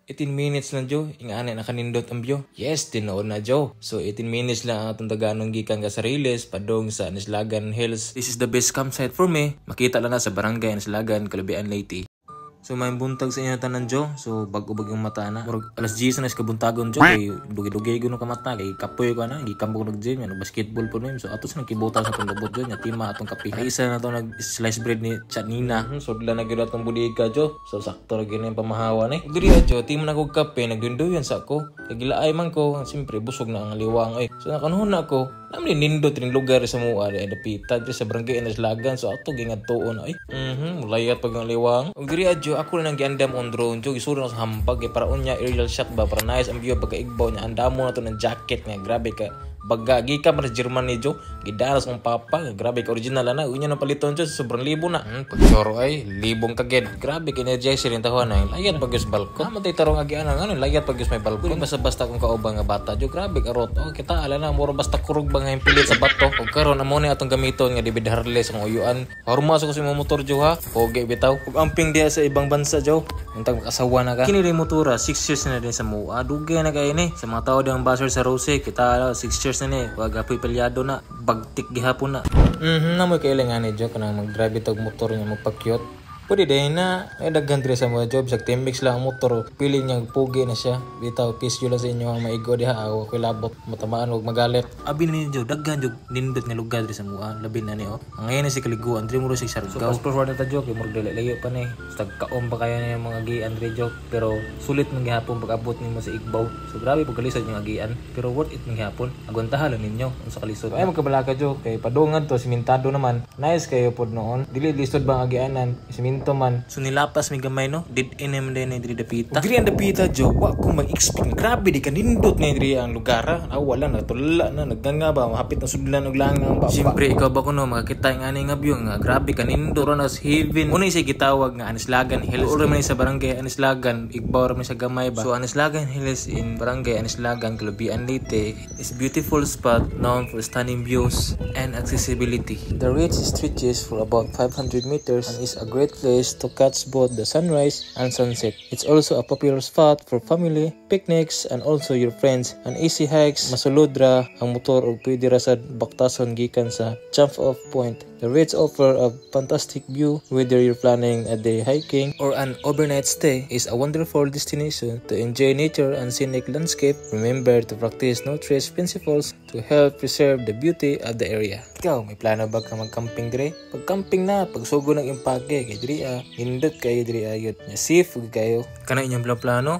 18 minutes lang jo, ingani nakanindot ang view. Yes, tinuod na jo. So 18 minutes lang ang atong taganong gikan ka sa Riles padong sa Anislagan Hills. This is the best campsite for me. Makita lang na sa barangay Anislagan, Kalubian, Leyte. So may buntag sa inyo tanan jo. So bago-bag yung mata na. Murag alas 10 na is kabuntagon jo. Kay dugi-dugi ko no ka mata. Kay kapoy ko na. Gikambog nag-gym. Ano, basketball po na yun. So atos nang kibutan sa itong lubot jo. Nya tima atong kapi. Ay isa na to nag-slice bread ni Chanina. So dila na gila itong budiga jo. So sakto lagi na yung pamahawan eh. Diri jo. Tima na kong kape. Nagdunduyan sa ako. Kay gilaay man ko. Siyempre busog na ang liwang. Ay. So nakanuhon na ako. Namin nindot rin lugar sa mua ay dapita sa barangay Anislagan. So ato gingatuon ay. Mulayat pag ang liwang. Ug diri adyo ako na nang giandam on drone jo gisuro na sa hambag kay para unya aerial shot ba para nice ang view pagka igbaw niya andamo na to ng jacket nga grabe ka baga gikan man sa Germany jo gidaras mong papa grabe ka original na unya na paliton jo sobrang libo na pagchoro ay libong kaged grabe ka energizer rin tahon ay layat pag balkon matay tarong agian ano layat pag may balkon basta kung kaubang nga bata jo grabe ka rot oh kita ala na mura basta kurog ba nga pilit sa bato ug karon amo ni atong gamiton nga David Harley sa uyuan horma sa ko sa motor jo ha pogi bitaw ug amping dia sa ibang bansa jo untag makasawa na ka kini rin motora 6 years na din sa mua dugay na kay ni sa mga tao dang basher sa Rose kita 6 years na ni wag apoy pelyado na bagtik gihapon na namoy kailangan ni jo kanang mag-drive tog motor nya magpakyot. Pwede din na ay daghan diri sa mga job sa Timbix lang ang motor pili niya pugi na siya bitaw piece lang sa inyo ang maigo diha aw ko labot matamaan og magalit abi ni jo daghan jud nindot nga lugar diri sa mua labi na ni ang ngayon si kaliguan diri mo ro si Sargaw so fast forward ta jo kay murag dili layo pa ni tag kaom pa kaya ni mga gian diri jo pero sulit man gihapon pag abot nimo sa Igbaw so grabe pag kalisod yung agian pero worth it man gihapon aguntahan lang ninyo unsa kalisod ay magkabalaka jo kay padungan to simentado naman nice kayo pod noon dili lisod bang agianan man. So nilapas may gamay no. Did inem din diri dapita. Diri ang dapita jo. Wa ko mag-expect. Grabe di kanindot na diri ang lugar. Wala na tulala na nagganga ba mahapit na sudlan og langang ba. Siyempre ikaw ba kuno makakita ang ani nga view nga grabe kanindot ro na heaven. Unay say gitawag nga Anislagan Hills. Oro man sa barangay Anislagan, Igbaw ra man sa gamay ba. So Anislagan Hills in barangay Anislagan, Kalubian, Leyte is beautiful spot known for stunning views and accessibility. The ridge stretches for about 500 meters and is a great place to catch both the sunrise and sunset. It's also a popular spot for family, picnics, and also your friends. An easy hikes, masulod ra ang motor o pwede ra sad baktason gikan sa jump-off point. The ridge offer a fantastic view whether you're planning a day hiking or an overnight stay is a wonderful destination to enjoy nature and scenic landscape. Remember to practice no trace principles to help preserve the beauty of the area. Ikaw, may plano ba ka mag-camping dire? Pag-camping na, pagsugo ng impake kay diri hindot kayo diri ayot. Safe kayo. Kana inyong plano?